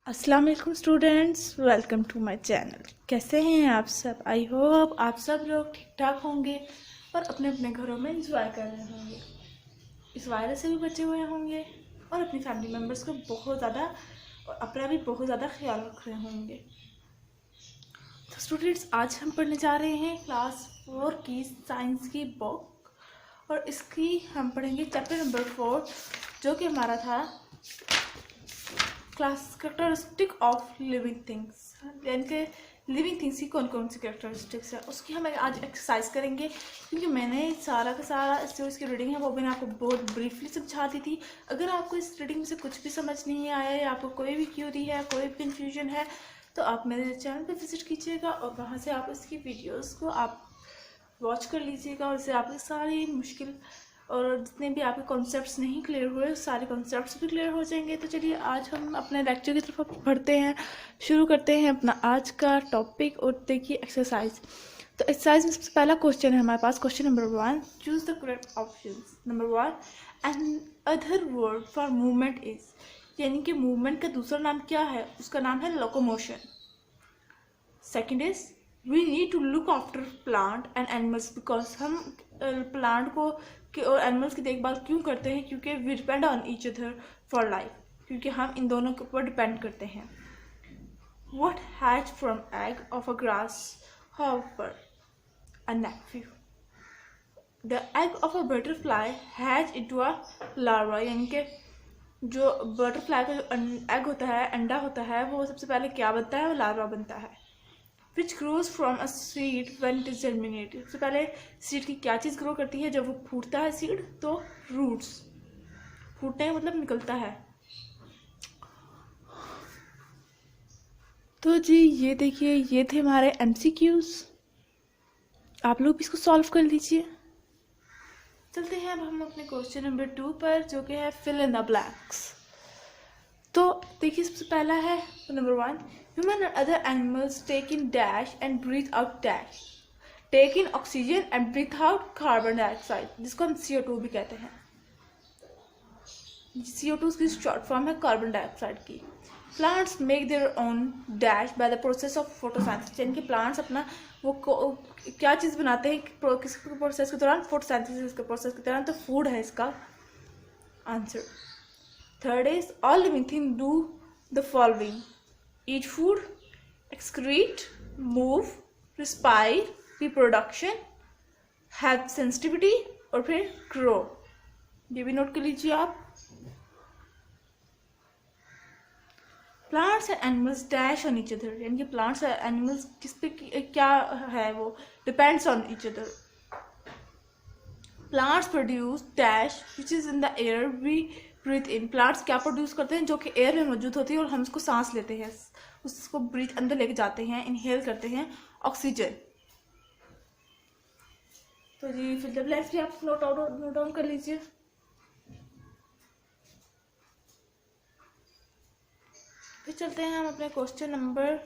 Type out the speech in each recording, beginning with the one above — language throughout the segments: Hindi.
अस्सलाम वालेकुम students, welcome to my channel. कैसे हैं आप सब? आई होप आप सब लोग ठीक ठाक होंगे और अपने अपने घरों में इंजॉय कर रहे होंगे। इस वायरस से भी बचे हुए होंगे और अपनी फैमिली मेम्बर्स को बहुत ज़्यादा और अपना भी बहुत ज़्यादा ख्याल रख रहे होंगे। तो स्टूडेंट्स, आज हम पढ़ने जा रहे हैं क्लास 4 की साइंस की बुक और इसकी हम पढ़ेंगे चैप्टर नंबर 4, जो कि हमारा था class characteristic of living things, यानी कि लिविंग थिंग्स की कौन कौन सी कैरेक्टरिस्टिक्स है उसकी हम आज एक्सरसाइज करेंगे। क्योंकि मैंने सारा का सारा जो इसकी रीडिंग है वो मैंने आपको बहुत ब्रीफली समझा दी थी। अगर आपको इस रीडिंग में से कुछ भी समझ नहीं आया है, आपको कोई भी क्यूरी है, कोई भी कन्फ्यूजन है, तो आप मेरे चैनल पर विजिट कीजिएगा और वहाँ से आप इसकी वीडियोज़ को आप वॉच कर लीजिएगा और इससे आपकी सारी मुश्किल और जितने भी आपके कॉन्सेप्ट्स नहीं क्लियर हुए सारे कॉन्सेप्ट्स भी क्लियर हो जाएंगे। तो चलिए आज हम अपने लेक्चर की तरफ बढ़ते हैं, शुरू करते हैं अपना आज का टॉपिक और देखिए एक्सरसाइज। तो एक्सरसाइज में सबसे पहला क्वेश्चन है हमारे पास, question number 1, choose the correct options. Number 1, an other word for movement is, यानी कि मूवमेंट का दूसरा नाम क्या है? उसका नाम है locomotion. Second is, we need to look after plant and animals because हम प्लांट को और एनिमल्स की देखभाल क्यों करते हैं? क्योंकि we depend on each other for life, क्योंकि हम इन दोनों के ऊपर डिपेंड करते हैं। What hatch from egg of a grasshopper a nymph, the egg of a butterfly hatch into a larva, यानी कि जो बटरफ्लाई का जो एग होता है, अंडा होता है, वो सबसे पहले क्या बनता है? वो लार्वा बनता है। Which grows from a seed when it is germinated, सबसे पहले सीड की क्या चीज़ ग्रो करती है जब वो फूटता है सीड? तो रूट्स। फूटने का मतलब निकलता है। तो जी ये देखिए, ये थे हमारे MCQs। आप लोग भी इसको सॉल्व कर लीजिए। चलते हैं अब हम अपने क्वेश्चन नंबर 2 पर, जो कि है फिल इन द ब्लैंक्स। तो देखिए सबसे पहला है number 1, human and other animals take in dash and breathe out dash, take in oxygen and breathe out carbon dioxide, जिसको हम CO2 भी कहते हैं। CO2 की शॉर्ट फॉर्म है कार्बन डाइऑक्साइड की। Plants make their own dash by the process of photosynthesis, यानी कि प्लांट्स अपना वो क्या चीज़ बनाते हैं किस प्रोसेस के दौरान? फोटोसिंथेसिस के प्रोसेस के दौरान। तो फूड है इसका answer. Third is, all living things do the following: eat food, excrete, move, respire, reproduction, have sensitivity और फिर grow। ये भी नोट कर लीजिए आप। Plants and animals dash on each other, यानी कि plants और animals किस पे क्या है? वो depends on each other। Plants produce dash which is in the air we breathe in, plants क्या प्रोड्यूस करते हैं? जो कि एयर में मौजूद होती है और हम उसको सांस लेते हैं, उसको ब्रीथ अंदर लेके जाते हैं, इनहेल करते हैं ऑक्सीजन। तो जी फिर जब लाइफ भी आप नोट डाउन कर लीजिए। फिर चलते हैं हम अपने क्वेश्चन नंबर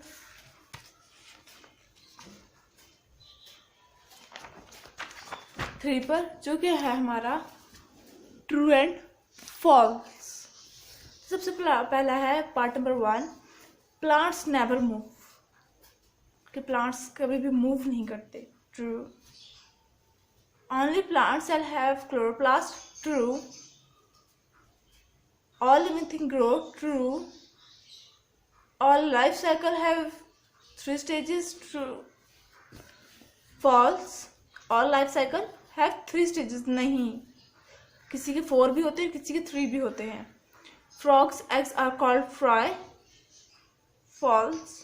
3 पर, जो कि है हमारा ट्रू एंड फॉल्स। सबसे पहला है part number 1, plants never move, कि प्लांट्स कभी भी मूव नहीं करते। True. Only plant cell have chloroplast. True. All living thing grow. True. All life cycle have 3 stages। True. False. All life cycle have 3 stages। नहीं, किसी के 4 भी होते हैं, किसी के 3 भी होते हैं। Frogs eggs are called fry। False।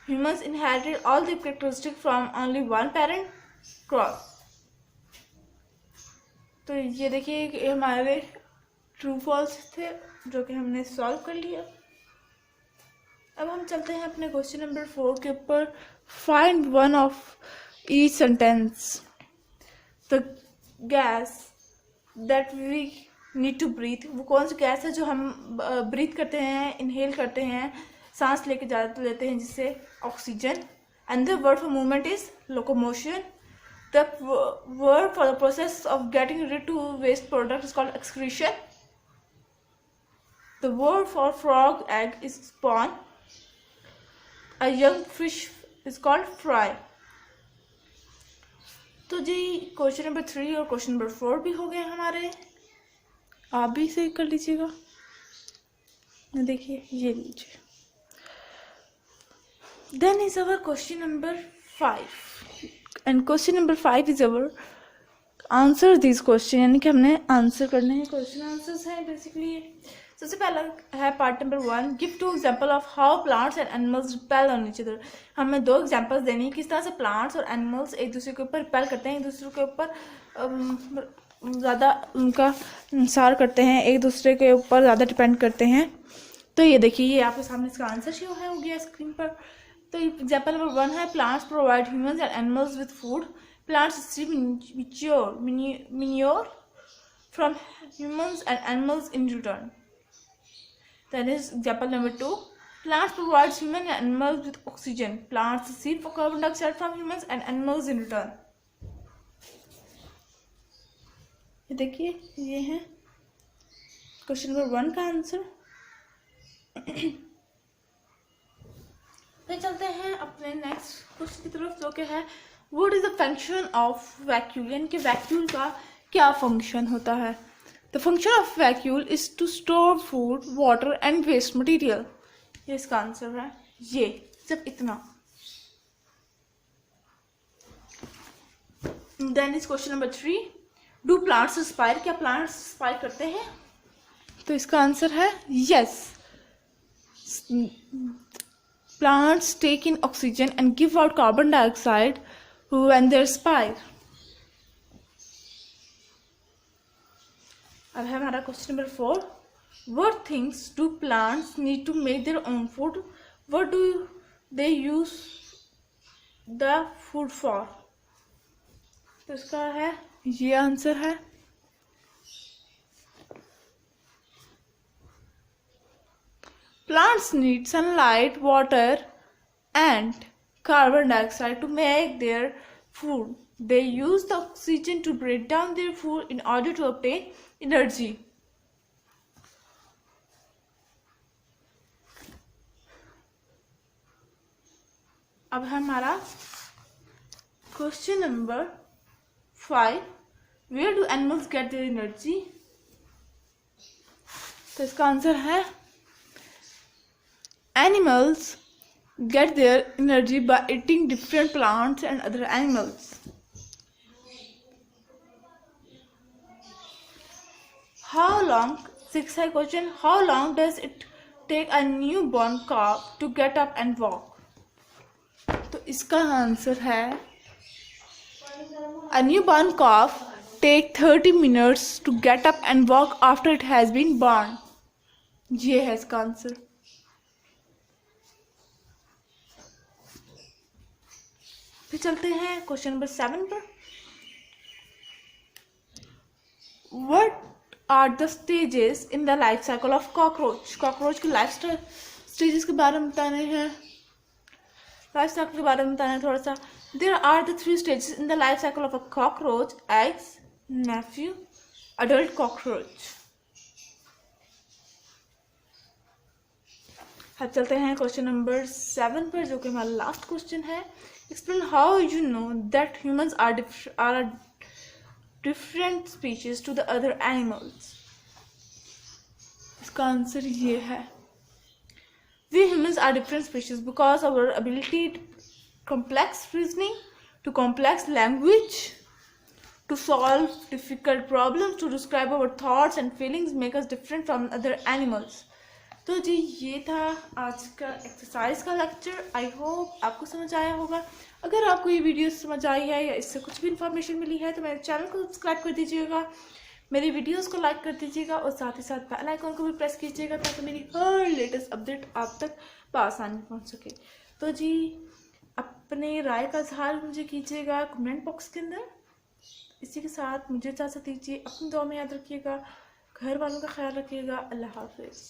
Humans inherited all the characteristics from only one parent। Cross। तो ये देखिए कि हमारे ट्रू फॉल्स थे, जो कि हमने सॉल्व कर लिया। अब हम चलते हैं अपने क्वेश्चन नंबर 4 के ऊपर। Find one of each sentence. The gas that we need to breathe, वो कौन सी गैस है जो हम ब्रीथ करते हैं, इनहेल करते हैं, सांस लेके लेते हैं, जिससे oxygen. And the word for movement is locomotion. The word for the process of getting rid to waste product is called excretion. The word for frog egg is spawn. A young fish is called fry. तो जी क्वेश्चन नंबर 3 और क्वेश्चन नंबर 4 भी हो गए हमारे, आप भी इसे कर लीजिएगा। देखिए ये लीजिए। Then is our question number 5 and question number 5 is our answer this question, यानी कि हमने आंसर करने हैं, क्वेश्चन आंसर्स हैं बेसिकली। सबसे पहला है part number 1, give 2 example of how plants and animals repel on each other. हमें 2 एग्जाम्पल्स देने हैं किस तरह से प्लांट्स और एनिमल्स एक दूसरे के ऊपर रिपेल करते हैं, एक दूसरे के ऊपर ज़्यादा उनका इंसार करते हैं, एक दूसरे के ऊपर ज़्यादा डिपेंड करते हैं। तो ये देखिए, ये आपके सामने इसका आंसर शो है हो गया स्क्रीन पर। तो एग्जाम्पल नंबर 1 है, plants provide humans and animals with food, plants receive manure from humans and animals in return. That is example number 2. Plants provides human and animals with oxygen. Plants receive carbon dioxide from humans and animals in return. ये देखिए, ये है क्वेश्चन नंबर 1 का आंसर। फिर चलते हैं अपने नेक्स्ट क्वेश्चन की तरफ, जो कि है what is the function of vacuole, यानी कि वैक्यूल का क्या फंक्शन होता है। The function of vacuole is to store food, water and waste material. ये इसका आंसर है, ये सिर्फ इतना। Then is question number 3, do plants respire, क्या प्लांट्स रिस्पायर करते हैं। तो इसका आंसर है yes, plants take in oxygen and give out carbon dioxide when they respire. अब है हमारा question number 4, what things do plants need to make their own food, what do they use the food for। तो इसका है, ये आंसर है plants need sunlight, water and carbon dioxide to make their food. They use the oxygen to break down their food in order to obtain energy. अब है हमारा question number 5, where do animals get their energy। तो इसका आंसर है animals get their energy by eating different plants and other animals. How long, 6 है question, how long does it take a newborn calf to get up and walk। तो इसका आंसर है a newborn calf take 30 minutes to get up and walk after it has been born। ये है इसका आंसर। फिर चलते हैं क्वेश्चन नंबर 7 पर, what are the stages in the life cycle of cockroach. Cockroach की लाइफ स्टेजेस के बारे में बताने हैं, लाइफ साइकिल के बारे में बताना है थोड़ा सा। There are the 3 stages in the life cycle of a cockroach, eggs, nephew, adult cockroach. अब चलते हैं क्वेश्चन नंबर 7 पर, जो कि हमारा लास्ट क्वेश्चन है। Explain how you know that humans are a different species to the other animals। इसका आंसर ये है, we humans are different species because our ability to complex reasoning, to complex language, to solve difficult problems, to describe our thoughts and feelings make us different from other animals। तो जी ये था आज का एक्सरसाइज का लेक्चर। आई होप आपको समझ आया होगा। अगर आपको ये वीडियो समझ आई है या इससे कुछ भी इन्फॉर्मेशन मिली है तो मेरे चैनल को सब्सक्राइब कर दीजिएगा, मेरी वीडियोस को लाइक कर दीजिएगा और साथ ही साथ बेल आइकन को भी प्रेस कीजिएगा ताकि मेरी हर लेटेस्ट अपडेट आप तक बआसानी पहुंच सके। तो जी अपने राय का इजहार मुझे कीजिएगा कमेंट बॉक्स के अंदर। इसी के साथ मुझे इजाज़त दीजिए, अपनी दुआ में याद रखिएगा, घर वालों का ख्याल रखिएगा। अल्लाह हाफिज़।